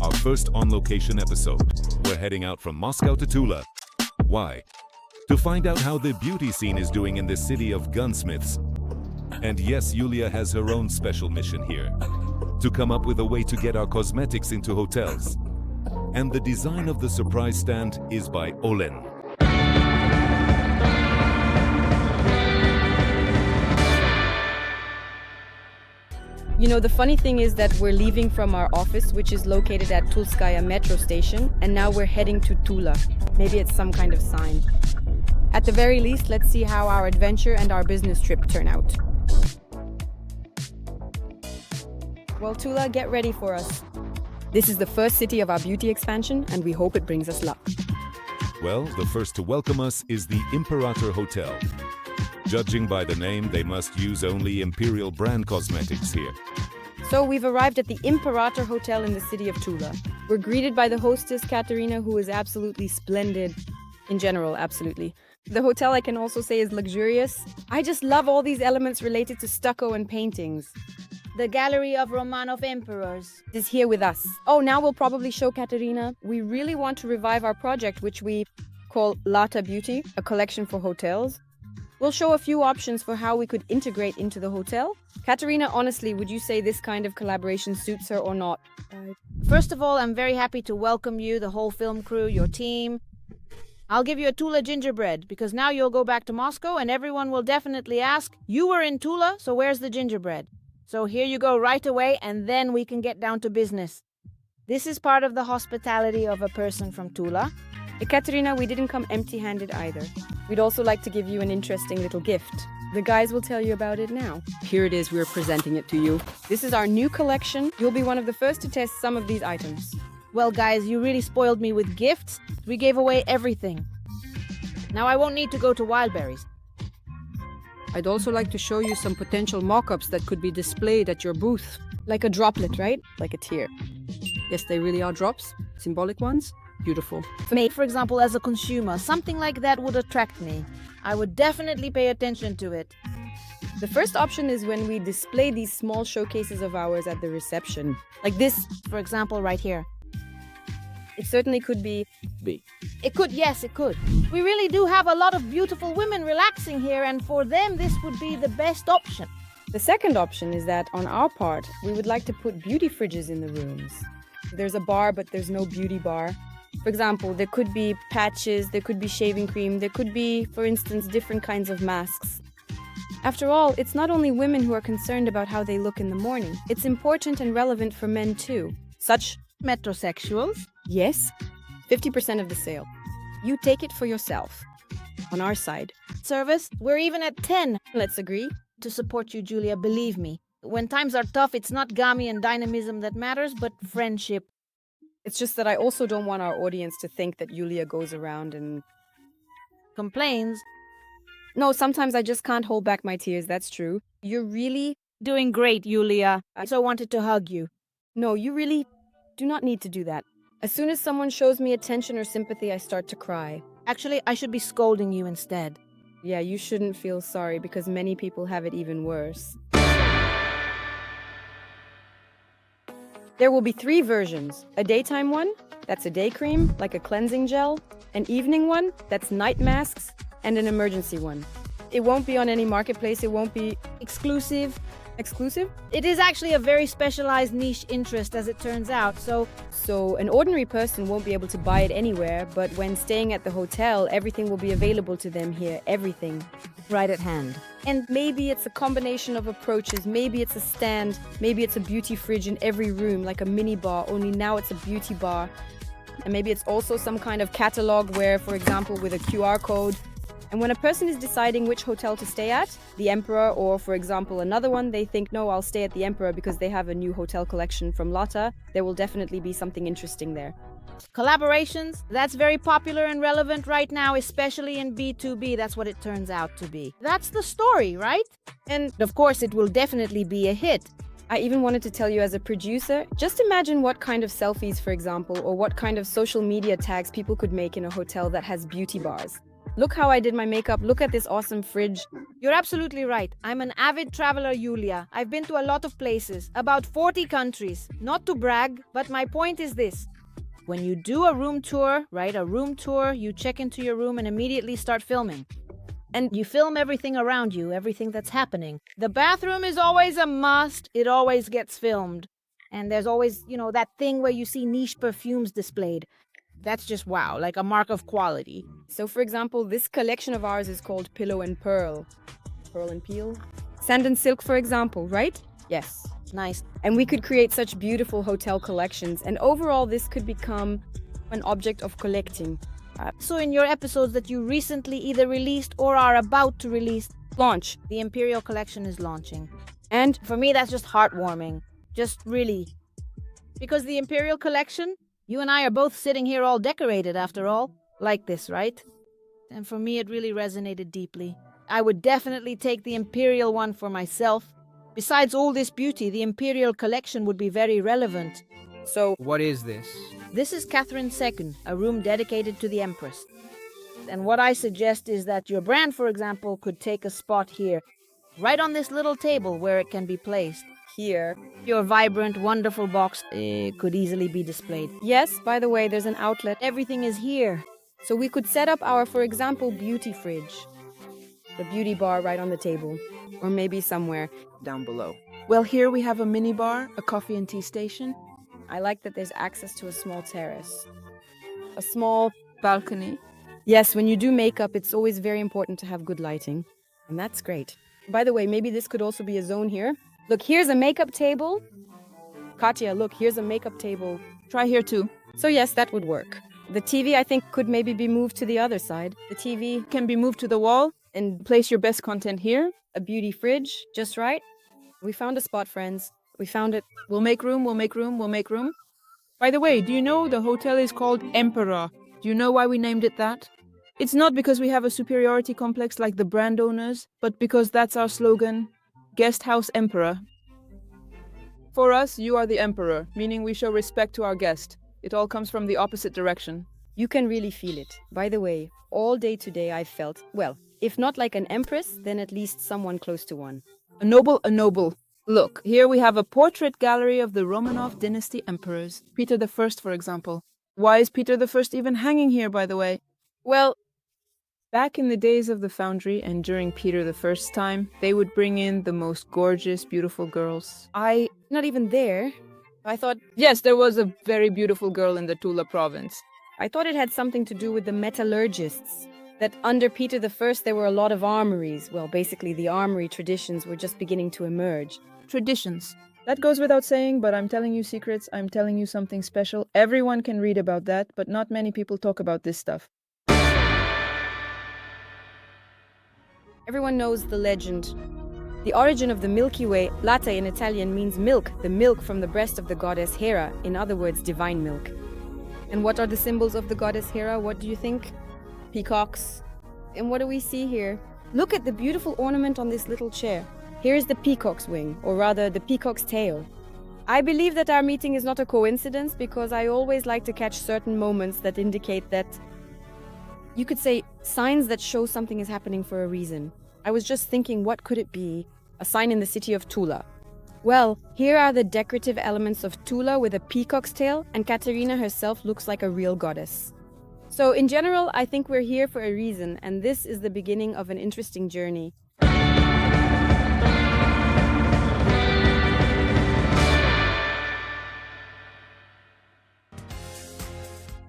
our first on-location episode. We're heading out from Moscow to Tula. Why? To find out how the beauty scene is doing in this city of gunsmiths. And yes, Yulia has her own special mission here. To come up with a way to get our cosmetics into hotels. And the design of the surprise stand is by Olen. You know, the funny thing is that we're leaving from our office, which is located at Tulskaya metro station, and now we're heading to Tula. Maybe it's some kind of sign. At the very least, let's see how our adventure and our business trip turn out. Well, Tula, get ready for us. This is the first city of our beauty expansion, and we hope it brings us luck. Well, the first to welcome us is the Imperator Hotel. Judging by the name, they must use only Imperial brand cosmetics here. So we've arrived at the Imperator Hotel in the city of Tula. We're greeted by the hostess, Katerina, who is absolutely splendid. In general, absolutely. The hotel, I can also say, is luxurious. I just love all these elements related to stucco and paintings. The Gallery of Romanov Emperors Is here with us. Oh, now we'll probably show Katerina. We really want to revive our project, which we call Latte Beauty, a collection for hotels. We'll show a few options for how we could integrate into the hotel. Katerina, honestly, would you say this kind of collaboration suits her or not? First of all, I'm very happy to welcome you, the whole film crew, your team. I'll give you a Tula gingerbread, because now you'll go back to Moscow and everyone will definitely ask, you were in Tula, so where's the gingerbread? So here you go right away, and then we can get down to business. This is part of the hospitality of a person from Tula. Katerina, we didn't come empty-handed either. We'd also like to give you an interesting little gift. The guys will tell you about it now. Here it is, we're presenting it to you. This is our new collection. You'll be one of the first to test some of these items. Well, guys, you really spoiled me with gifts. We gave away everything. Now I won't need to go to Wildberries. I'd also like to show you some potential mock-ups that could be displayed at your booth. Like a droplet, right? Like a tear. Yes, they really are drops. Symbolic ones. Beautiful. For example, as a consumer, something like that would attract me. I would definitely pay attention to it. The first option is when we display these small showcases of ours at the reception. Like this, For example, right here. it certainly could be. It could, yes, it could. We really do have a lot of beautiful women relaxing here, and for them, this would be the best option. The second option is that on our part, we would like to put beauty fridges in the rooms. There's a bar, but there's no beauty bar. For example, there could be patches, there could be shaving cream, there could be, for instance, different kinds of masks. After all, it's not only women who are concerned about how they look in the morning. It's important and relevant for men too. Such, Metrosexuals? yes, 50% of the sale. You take it for yourself. On our side. Service? We're even at 10. Let's agree. To support you, Julia, believe me. When times are tough, it's not gami and dynamism that matters, but friendship. It's just that I also don't want our audience to think that Yulia goes around and... Complains. No, sometimes I just can't hold back my tears, that's true. You're really... Doing great, Julia. I so wanted to hug you. No, you really do not need to do that. As soon as someone shows me attention or sympathy, I start to cry. Actually, I should be scolding you instead. Yeah, you shouldn't feel sorry because many people have it even worse. There will be 3 versions. A daytime one, that's a day cream, like a cleansing gel. An evening one, that's night masks. And an emergency one. It won't be on any marketplace, it won't be Exclusive. exclusive. It is actually a very specialized niche interest, as it turns out, So an ordinary person won't be able to buy it anywhere, but when staying at the hotel, everything will be available to them here, everything. right at hand. And maybe it's a combination of approaches, maybe it's a stand, maybe it's a beauty fridge in every room, like a mini bar, only now it's a beauty bar. And maybe it's also some kind of catalog where, for example, with a QR code. And when a person is deciding which hotel to stay at, the Emperor, or for example another one, they think, no, I'll stay at the Emperor because they have a new hotel collection from Latte, there will definitely be something interesting there. Collaborations, that's very popular and relevant right now, especially in B2B. That's what it turns out to be. That's the story, right? And of course, it will definitely be a hit. I even wanted to tell you as a producer, just imagine what kind of selfies, for example, or what kind of social media tags people could make in a hotel that has beauty bars. Look how I did my makeup. Look at this awesome fridge. You're absolutely right. I'm an avid traveler, Yulia. I've been to a lot of places, about 40 countries. Not to brag, but my point is this. When you do a room tour, right, you check into your room and immediately start filming. And you film everything around you, everything that's happening. The bathroom is always a must. It always gets filmed. And there's always, that thing where you see niche perfumes displayed. That's just wow, like a mark of quality. So for example, this collection of ours is called Pillow and Pearl. Pearl and Peel. Sand and Silk, for example, right? Yes. Nice. And we could create such beautiful hotel collections. And overall, this could become an object of collecting. So in your episodes that you recently either released or are about to release, Launch. the Imperial collection is launching. And For me, that's just heartwarming. Just really. Because the Imperial collection, you and I are both sitting here all decorated after all. Like this, right? And for me, it really resonated deeply. I would definitely take the Imperial one for myself. Besides all this beauty, the Imperial collection would be very relevant. so What is this? This is Catherine II, a room dedicated to the Empress. And what I suggest is that your brand, for example, could take a spot here, right on this little table where it can be placed. here. Your vibrant, wonderful box could easily be displayed. Yes, by the way, there's an outlet. Everything is here. So we could set up our, for example, beauty fridge. The beauty bar right on the table. Or maybe somewhere. Down below. Well, here we have a mini bar, a coffee and tea station, I like that there's access to a small terrace. A small... balcony. Yes, when you do makeup, it's always very important to have good lighting. And that's great. By the way, maybe this could also be a zone here. Look, here's a makeup table. Katya, look, here's a makeup table. Try here too. So yes, that would work. The TV, I think, could maybe be moved to the other side. The TV Can be moved to the wall and and place your best content here. a beauty fridge, just right. We found a spot, friends. We found it. We'll make room, we'll make room, we'll make room. By the way, do you know the hotel is called Emperor? Do you know why we named it that? It's not because we have a superiority complex like the brand owners, but because that's our slogan, Guest House Emperor. For us, you are the emperor, meaning we show respect to our guest. It all comes from the opposite direction. You can really feel it. By the way, all day today I felt, well, if not like an empress, then at least someone close to one. A noble, a noble. Look, here we have a portrait gallery of the Romanov dynasty emperors. Peter the First, for example. Why is Peter the First even hanging here, by the way? Well, Back in the days of the foundry and during Peter the First's time, they would bring in the most gorgeous, beautiful girls. not even there. I thought Yes, there was a very beautiful girl in the Tula province. it had something to do with the metallurgists. That under Peter I there were a lot of armories. Well, basically the armory traditions were just beginning to emerge. Traditions. That goes without saying, but I'm telling you secrets, I'm telling you something special. Everyone can read about that, but not many people talk about this stuff. Everyone knows the legend. The origin of the Milky Way, latte in Italian, means milk, the milk from the breast of the goddess Hera, in other words, divine milk. And what are the symbols of the goddess Hera? What do you think? Peacocks. And what do we see here? Look at the beautiful ornament on this little chair. Here is the peacock's wing, or rather the peacock's tail. I believe that our meeting is not a coincidence because I always like to catch certain moments that indicate that, you could say, signs that show something is happening for a reason. I was just thinking, what could it be? A sign in the city of Tula. Well, here are the decorative elements of Tula with a peacock's tail, and Katerina herself looks like a real goddess. So in general, I think we're here for a reason, and this is the beginning of an interesting journey.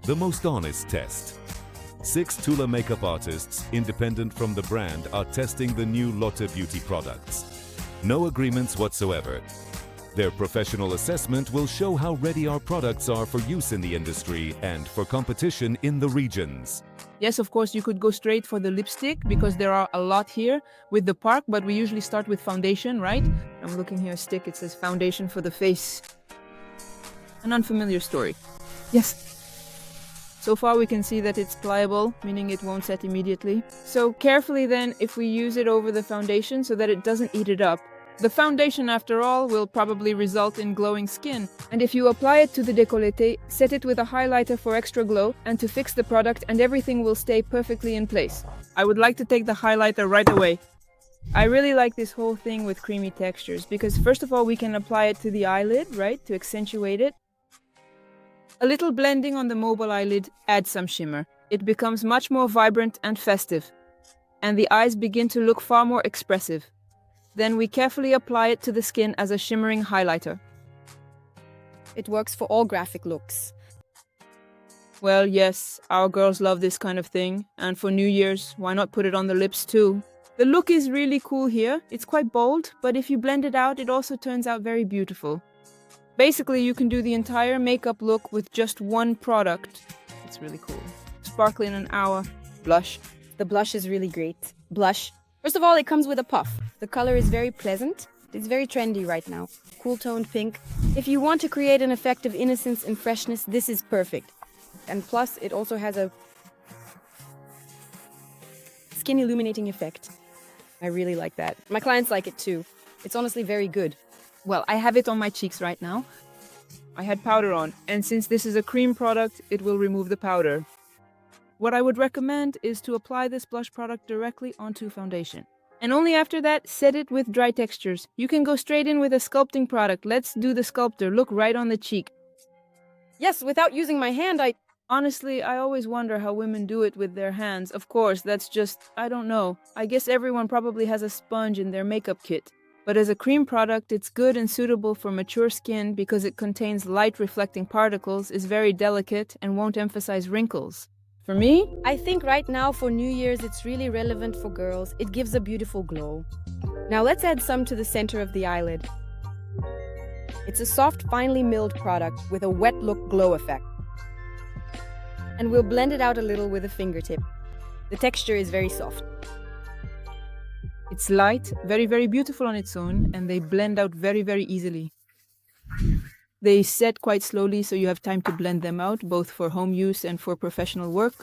The most honest test. 6 Tula makeup artists, independent from the brand, are testing the new Latte Beauty products. No agreements whatsoever. Their professional assessment will show how ready our products are for use in the industry and for competition in the regions. Yes, of course, you could go straight for the lipstick because there are a lot here with the park, but we usually start with foundation, right? I'm looking here, a stick, it says foundation for the face. An unfamiliar story. Yes. So far we can see that it's pliable, meaning it won't set immediately. So carefully then, if we use it over the foundation so that it doesn't eat it up, The foundation, after all, will probably result in glowing skin. And if you apply it to the décolleté, set it with a highlighter for extra glow and to fix the product, and everything will stay perfectly in place. I would like to take the highlighter right away. I really like this whole thing with creamy textures because first of all we can apply it to the eyelid, right, to accentuate it. A little blending on the mobile eyelid adds some shimmer. It becomes much more vibrant and festive. And the eyes begin to look far more expressive. Then we carefully apply it to the skin as a shimmering highlighter. It works for all graphic looks. Well, yes, our girls love this kind of thing. And for New Year's, why not put it on the lips too? The look is really cool here. It's quite bold, but if you blend it out, it also turns out very beautiful. Basically, you can do the entire makeup look with just one product. It's really cool. Sparkle in an hour. Blush. The blush is really great. Blush. First of all, it comes with a puff. The color is very pleasant. It's very trendy right now. Cool toned pink. If you want to create an effect of innocence and freshness, this is perfect. And plus, it also has a skin illuminating effect. I really like that. My clients like it too. It's honestly very good. Well, I have it on my cheeks right now. I had powder on, and since this is a cream product, it will remove the powder. What I would recommend is to apply this blush product directly onto foundation. And only after that, set it with dry textures. You can go straight in with a sculpting product. Let's do the sculptor. Look right on the cheek. Yes, without using my hand, Honestly, I always wonder how women do it with their hands. Of course, that's just, I don't know. I guess everyone probably has a sponge in their makeup kit. But as a cream product, it's good and suitable for mature skin because it contains light-reflecting particles, is very delicate, and won't emphasize wrinkles. For me, I think right now for New Year's, it's really relevant for girls. It gives a beautiful glow. Now let's add some to the center of the eyelid. It's a soft, finely milled product with a wet look glow effect. And we'll blend it out a little with a fingertip. The texture is very soft. it's light, very, very beautiful on its own, and they blend out very, very easily. They set quite slowly, so you have time to blend them out, both for home use and for professional work.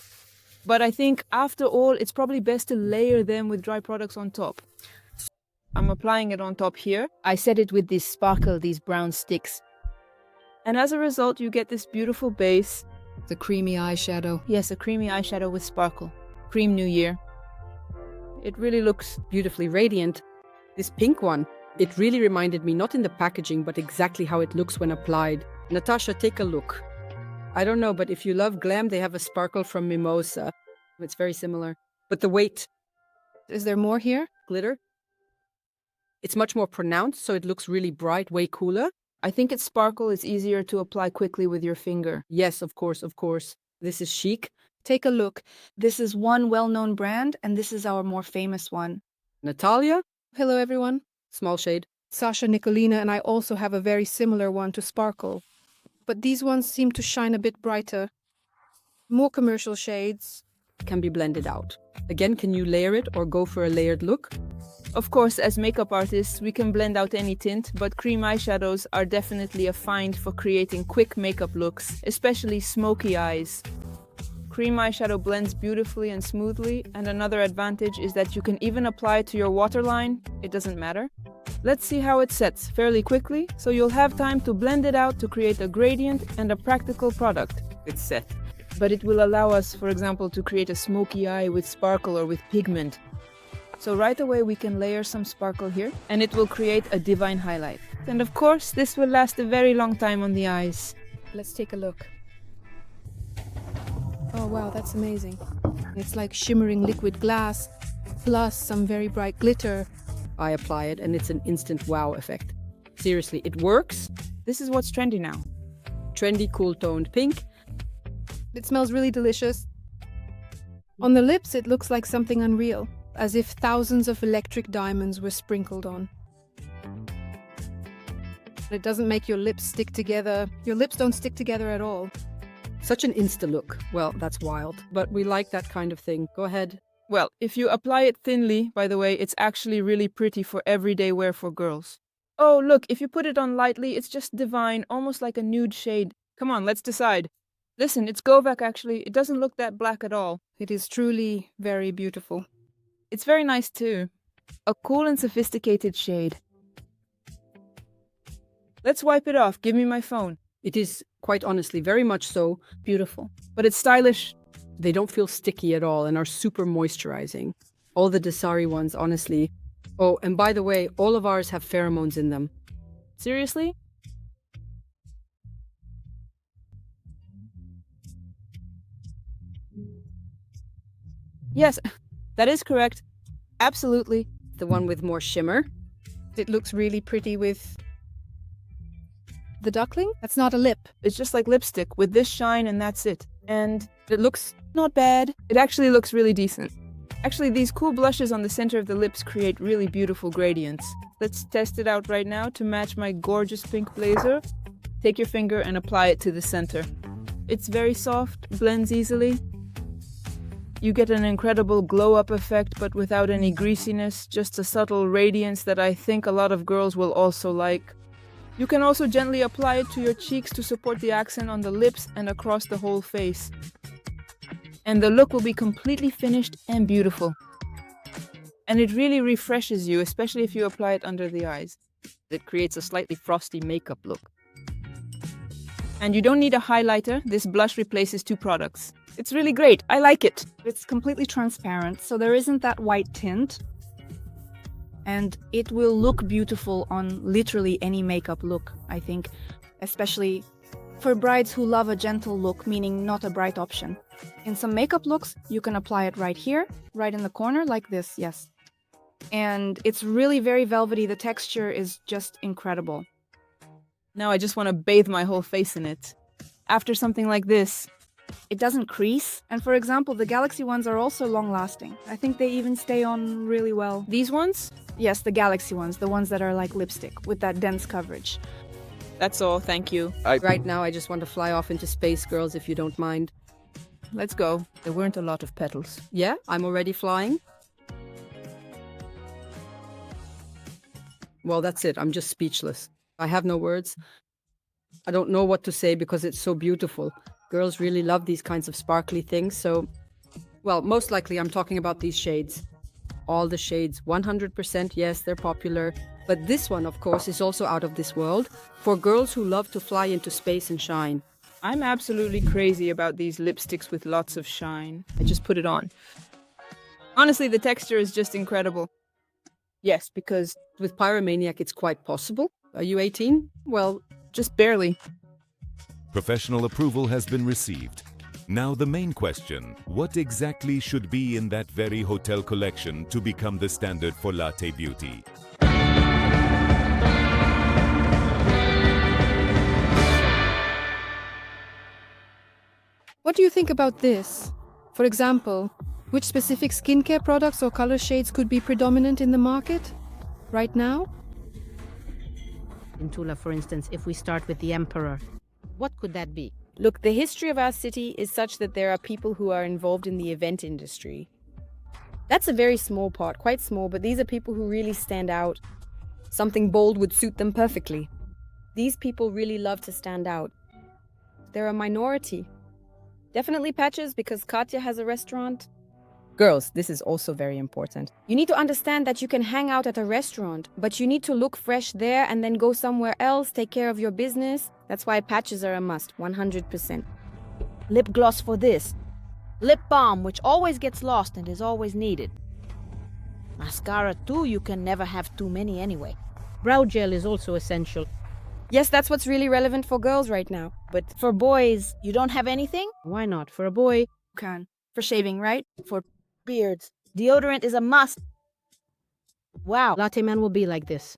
But I think, after all, it's probably best to layer them with dry products on top. I'm applying it on top here. I set it with this sparkle, these brown sticks. And as a result, you get this beautiful base. The creamy eyeshadow. Yes, a creamy eyeshadow with sparkle. Cream New Year. It really looks beautifully radiant. This pink one, it really reminded me, not in the packaging, but exactly how it looks when applied. Natasha, take a look. I don't know, but if you love glam, they have a sparkle from Mimosa. It's very similar. But the weight. Is there more here? Glitter. It's much more pronounced, so it looks really bright, way cooler. I think its sparkle is easier to apply quickly with your finger. Yes, of course, of course. This is chic. Take a look. This is one well-known brand, and this is our more famous one. Natalia? Hello, everyone. Small shade. Sasha, Nicolina, and I also have a very similar one to Sparkle. But these ones seem to shine a bit brighter. More commercial shades. Can be blended out. Again, can you layer it or go for a layered look? Of course, as makeup artists, we can blend out any tint, but cream eyeshadows are definitely a find for creating quick makeup looks, especially smoky eyes. Cream eyeshadow blends beautifully and smoothly, and another advantage is that you can even apply it to your waterline. It doesn't matter. Let's see how it sets fairly quickly, so you'll have time to blend it out to create a gradient and a practical product. It's set. But it will allow us, for example, to create a smoky eye with sparkle or with pigment. So right away we can layer some sparkle here, and it will create a divine highlight. And of course, this will last a very long time on the eyes. Let's take a look. Oh wow, that's amazing. It's like shimmering liquid glass, plus some very bright glitter. I apply it and it's an instant wow effect. Seriously, it works. This is what's trendy now. Trendy, cool-toned pink. It smells really delicious. On the lips, it looks like something unreal, as if thousands of electric diamonds were sprinkled on. It doesn't make your lips stick together. Your lips don't stick together at all. Such an insta look. Well, that's wild. But we like that kind of thing. Go ahead. Well, if you apply it thinly, by the way, it's actually really pretty for everyday wear for girls. Oh, look, if you put it on lightly, it's just divine, almost like a nude shade. Come on, let's decide. Listen, it's Govak actually. It doesn't look that black at all. It is truly very beautiful. It's very nice too. A cool and sophisticated shade. Let's wipe it off. Give me my phone. It is, quite honestly, very much so. Beautiful. But it's stylish. They don't feel sticky at all and are super moisturizing. All the Dasari ones, honestly. Oh, and by the way, all of ours have pheromones in them. Seriously? Yes, that is correct. Absolutely. The one with more shimmer. It looks really pretty with the duckling. That's not a lip. It's just like lipstick with this shine and that's it. And It looks not bad. it actually looks really decent. Actually, these cool blushes on the center of the lips create really beautiful gradients. Let's test it out right now to match my gorgeous pink blazer. Take your finger and apply it to the center. It's very soft, blends easily. You get an incredible glow-up effect, but without any greasiness, just a subtle radiance that I think a lot of girls will also like. You can also gently apply it to your cheeks to support the accent on the lips and across the whole face. And the look will be completely finished and beautiful. And it really refreshes you, especially if you apply it under the eyes. It creates a slightly frosty makeup look. And you don't need a highlighter. This blush replaces 2 products. It's really great. I like it. It's completely transparent, so there isn't that white tint. And it will look beautiful on literally any makeup look, I think. Especially for brides who love a gentle look, meaning not a bright option. In some makeup looks, you can apply it right here, right in the corner, like this, yes. And it's really very velvety. The texture is just incredible. Now I just want to bathe my whole face in it. After something like this, It doesn't crease. And for example, the Galaxy ones are also long-lasting. I think they even stay on really well. these ones, Yes, the Galaxy ones, the ones that are like lipstick, with that dense coverage. that's all, thank you. Right now, I just want to fly off into space, girls, if you don't mind. Let's go. There weren't a lot of petals. Yeah, I'm already flying. Well, that's it. I'm just speechless. I have no words. I don't know what to say because it's so beautiful. Girls really love these kinds of sparkly things, so... Well, most likely I'm talking about these shades. All the shades, 100%, yes, they're popular. But this one, of course, is also out of this world, for girls who love to fly into space and shine. I'm absolutely crazy about these lipsticks with lots of shine. I just put it on. Honestly, the texture is just incredible. Yes, because With Pyromaniac, it's quite possible. Are you 18? Well, just barely. Professional approval has been received. Now the main question, what exactly should be in that very hotel collection to become the standard for Latte Beauty? What do you think about this? For example, which specific skincare products or color shades could be predominant in the market right now? In Tula, for instance, if we start with the Emperor, what could that be? Look, the history of our city is such that there are people who are involved in the event industry. That's a very small part, quite small, but these are people who really stand out. Something bold would suit them perfectly. These people really love to stand out. They're a minority. Definitely Patches, because Katya has a restaurant. Girls, this is also very important. You need to understand that you can hang out at a restaurant, but you need to look fresh there and then go somewhere else, take care of your business. That's why patches are a must, 100%. Lip gloss for this. Lip balm, which always gets lost and is always needed. Mascara too, you can never have too many anyway. Brow gel is also essential. Yes, that's what's really relevant for girls right now. But for boys, you don't have anything? Why not? For a boy, Can. For shaving, right? For beards, deodorant is a must. Wow. Latte Man will be like this.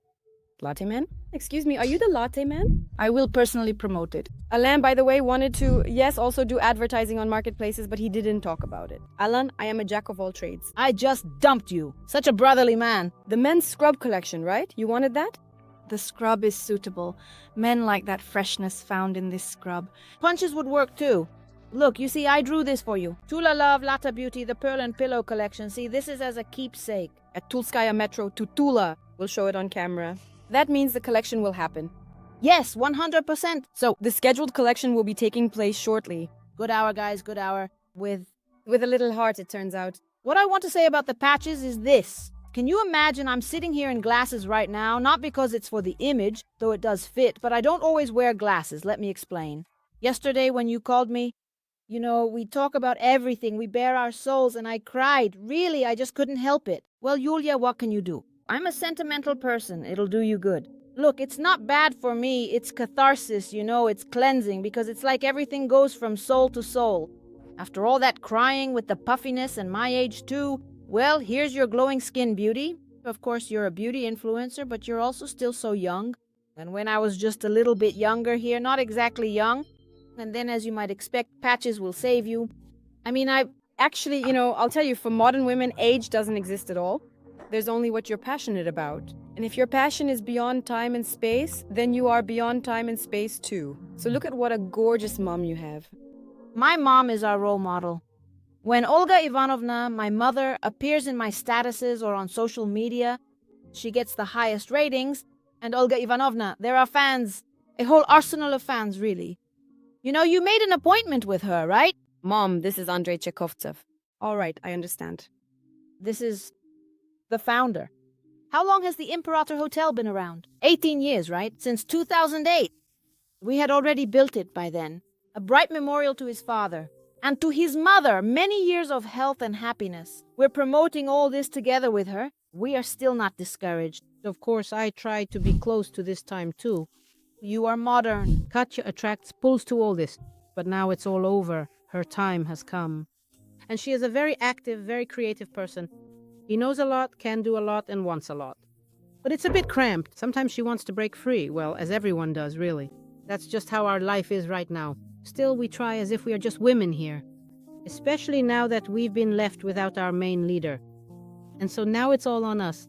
Latte man? Excuse me, are you the latte man? I will personally promote it. Alan, by the way, wanted to, yes, also do advertising on marketplaces, but he didn't talk about it. Alan, I am a jack of all trades. I just dumped you. Such a brotherly man. The men's scrub collection, right? You wanted that? The scrub is suitable. Men like that freshness found in this scrub. Punches would work too. Look, you see, I drew this for you. Tula Love, Latte Beauty, the Pearl and Pillow collection. See, this is as a keepsake. At Tulskaya Metro to Tula. We'll show it on camera. That means the collection will happen. Yes, 100%. So, the scheduled collection will be taking place shortly. Good hour, guys, good hour. With a little heart, it turns out. What I want to say about the patches is this. Can you imagine I'm sitting here in glasses right now, not because it's for the image, though it does fit, but I don't always wear glasses. Let me explain. Yesterday when you called me, we talk about everything, we bare our souls, and I cried. Really, I just couldn't help it. Well, Yulia, what can you do? I'm a sentimental person. It'll do you good. Look, it's not bad for me. It's catharsis, it's cleansing, because it's like everything goes from soul to soul. After all that crying with the puffiness and my age too, well, here's your glowing skin, beauty. Of course, you're a beauty influencer, but you're also still so young. And when I was just a little bit younger here, not exactly young, and then as you might expect, patches will save you. I mean, actually, I'll tell you, for modern women, age doesn't exist at all. There's only what you're passionate about. And if your passion is beyond time and space, then you are beyond time and space too. So look at what a gorgeous mom you have. My mom is our role model. When Olga Ivanovna, my mother, appears in my statuses or on social media, she gets the highest ratings. And Olga Ivanovna, there are fans, a whole arsenal of fans, really. You made an appointment with her, right? Mom, this is Andrei Chekhovtsev. All right, I understand. This is the founder. How long has the Imperator Hotel been around? 18 years, right? Since 2008. We had already built it by then. A bright memorial to his father. And to his mother, many years of health and happiness. We're promoting all this together with her. We are still not discouraged. Of course, I tried to be close to this time too. You are modern. Katya attracts, pulls to all this. But now it's all over. Her time has come. And she is a very active, very creative person. He knows a lot, can do a lot, and wants a lot. But it's a bit cramped. Sometimes she wants to break free. Well, as everyone does, really. That's just how our life is right now. Still, we try as if we are just women here. Especially now that we've been left without our main leader. And so now it's all on us.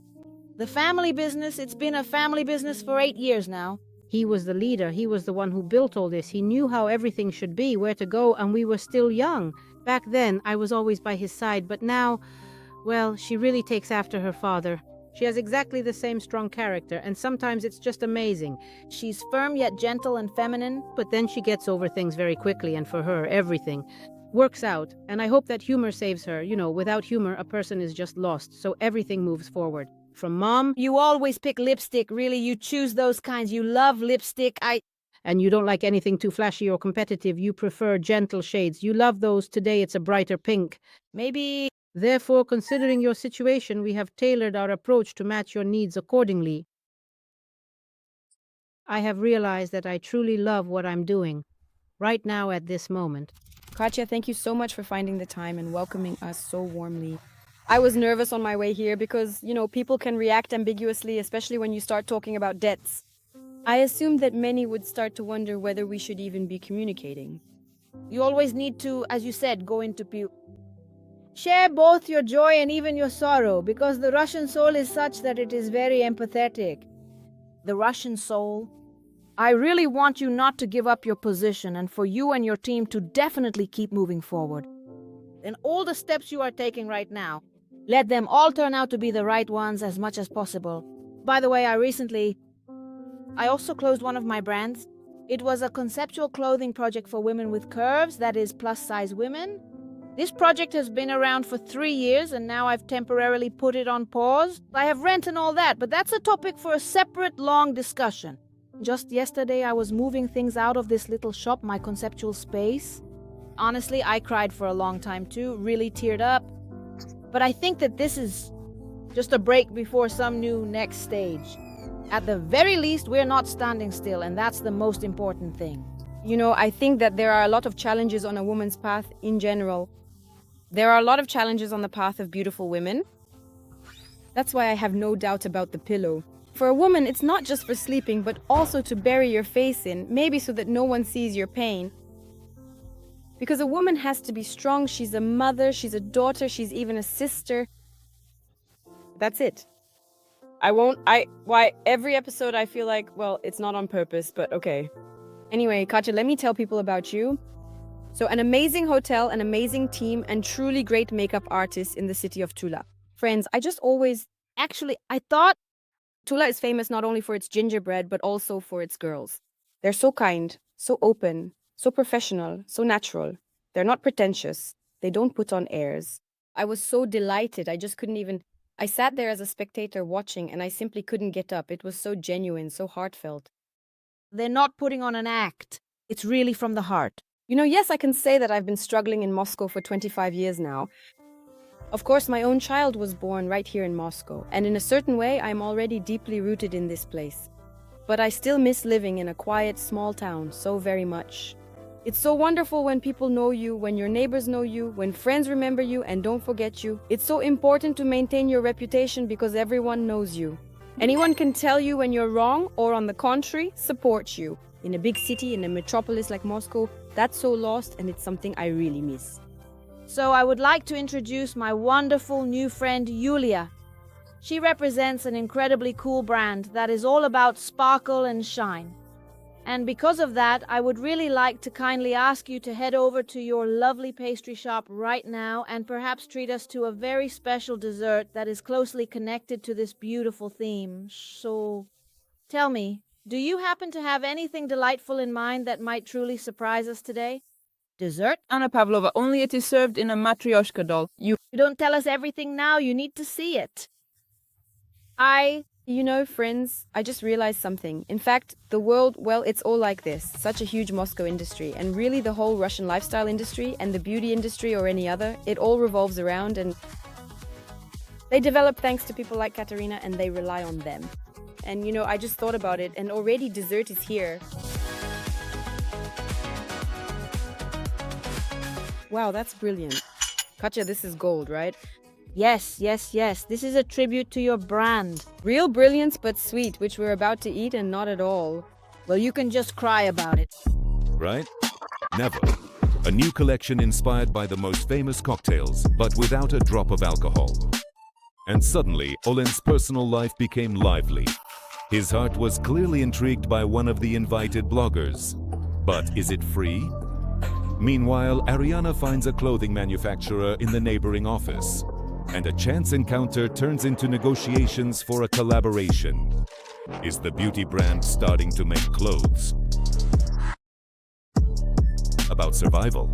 The family business, it's been a family business for 8 years now. He was the leader. He was the one who built all this. He knew how everything should be, where to go, and we were still young. Back then, I was always by his side, but now, well, she really takes after her father. She has exactly the same strong character, and sometimes it's just amazing. She's firm yet gentle and feminine. But then she gets over things very quickly, and for her, everything works out. And I hope that humor saves her. Without humor, a person is just lost, so everything moves forward. From mom... You always pick lipstick, really. You choose those kinds. You love lipstick. And you don't like anything too flashy or competitive. You prefer gentle shades. You love those. Today it's a brighter pink. Maybe... Therefore, considering your situation, we have tailored our approach to match your needs accordingly. I have realized that I truly love what I'm doing, right now at this moment. Katya, thank you so much for finding the time and welcoming us so warmly. I was nervous on my way here because, people can react ambiguously, especially when you start talking about debts. I assumed that many would start to wonder whether we should even be communicating. You always need to, as you said, go into share both your joy and even your sorrow, because the Russian soul is such that it is very empathetic. The Russian soul? I really want you not to give up your position and for you and your team to definitely keep moving forward. And all the steps you are taking right now, let them all turn out to be the right ones as much as possible. By the way, I also closed one of my brands. It was a conceptual clothing project for women with curves, that is plus-size women. This project has been around for 3 years and now I've temporarily put it on pause. I have rent and all that, but that's a topic for a separate long discussion. Just yesterday I was moving things out of this little shop, my conceptual space. Honestly, I cried for a long time too, really teared up. But I think that this is just a break before some new next stage. At the very least, we're not standing still, and that's the most important thing. I think that there are a lot of challenges on a woman's path in general. There are a lot of challenges on the path of beautiful women. That's why I have no doubt about the pillow. For a woman, it's not just for sleeping, but also to bury your face in, maybe so that no one sees your pain. Because a woman has to be strong. She's a mother, she's a daughter, she's even a sister. That's it. Every episode I feel like, well, it's not on purpose, but okay. Anyway, Katya, let me tell people about you. So an amazing hotel, an amazing team, and truly great makeup artists in the city of Tula. Friends, I thought Tula is famous not only for its gingerbread, but also for its girls. They're so kind, so open, so professional, so natural. They're not pretentious. They don't put on airs. I was so delighted. I I sat there as a spectator watching and I simply couldn't get up. It was so genuine, so heartfelt. They're not putting on an act. It's really from the heart. Yes, I can say that I've been struggling in Moscow for 25 years now. Of course, my own child was born right here in Moscow, and in a certain way, I'm already deeply rooted in this place. But I still miss living in a quiet, small town so very much. It's so wonderful when people know you, when your neighbors know you, when friends remember you and don't forget you. It's so important to maintain your reputation because everyone knows you. Anyone can tell you when you're wrong or, on the contrary, support you. In a big city, in a metropolis like Moscow, that's so lost, and it's something I really miss. So I would like to introduce my wonderful new friend, Yulia. She represents an incredibly cool brand that is all about sparkle and shine. And because of that, I would really like to kindly ask you to head over to your lovely pastry shop right now and perhaps treat us to a very special dessert that is closely connected to this beautiful theme. So, tell me, do you happen to have anything delightful in mind that might truly surprise us today? Dessert? Anna Pavlova, only it is served in a matryoshka doll. You don't tell us everything now, you need to see it. Friends, I just realized something. In fact, the world, well, it's all like this. Such a huge Moscow industry, and really the whole Russian lifestyle industry and the beauty industry or any other, it all revolves around, and they develop thanks to people like Katerina, and they rely on them. And I just thought about it, and already dessert is here. Wow, that's brilliant. Katya, this is gold, right? Yes. This is a tribute to your brand. Real brilliance, but sweet, which we're about to eat and not at all. Well, you can just cry about it. Right? Never. A new collection inspired by the most famous cocktails, but without a drop of alcohol. And suddenly, Olen's personal life became lively. His heart was clearly intrigued by one of the invited bloggers. But is it free? Meanwhile, Ariana finds a clothing manufacturer in the neighboring office, and a chance encounter turns into negotiations for a collaboration. Is the beauty brand starting to make clothes? About survival.